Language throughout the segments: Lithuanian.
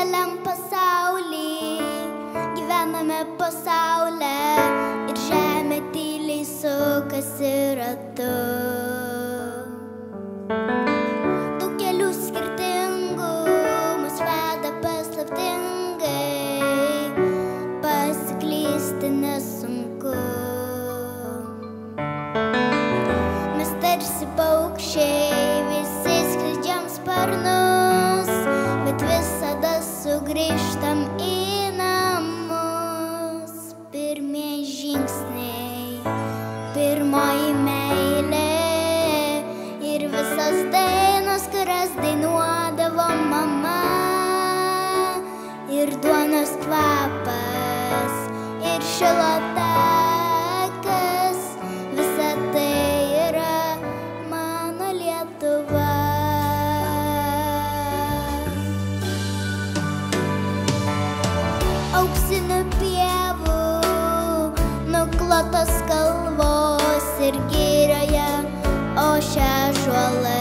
dideliam pasaulį, gyvename pasaulę ir žemė tyliai sukasi ratu. Daug kelių skirtingų mus veda paslaptingai, pasiklysti nesunku. Mes tarsi paukščiai, visi skleidžiam sparnus, bet visada sugrįžtam į namus. Pirmieji žingsniai, pirmoji meilė ir visas dainos, kurias dainuodavo mama. Ir duonos kvapas, ir šilo takas, visa tai yra mano Lietuva. Auksinių pievų nuklotos kalvos ir girioje ošia ąžuolai.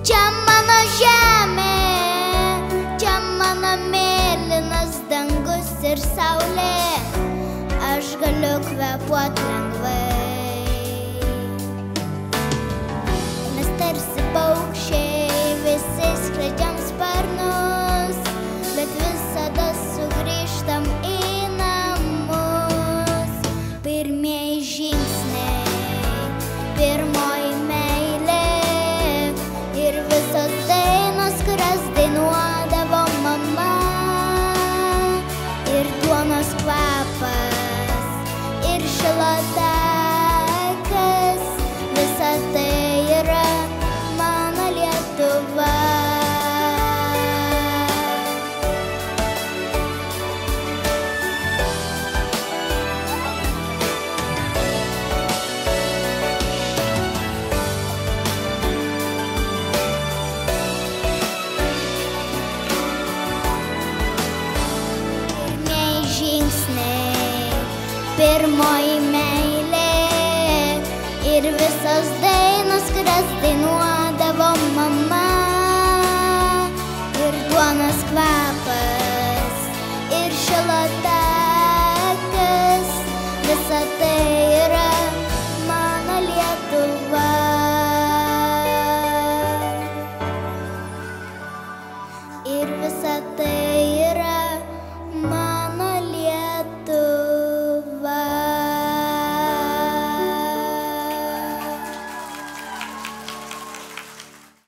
Čia mano žemė, čia mano mėlynas dangus ir saulė, aš galiu kvėpuot lengvai. Mes tarsi paukščiai, visi skleidžiam sparnus, bet visada sugrįžtam į namus. Pirmieji žingsniai, pirmoji meilė ir visos dainos, kurias dainuodavo mama. Ir duonos kvapas, ir šilo takas, visa tai yra mano Lietuva. Pirmoji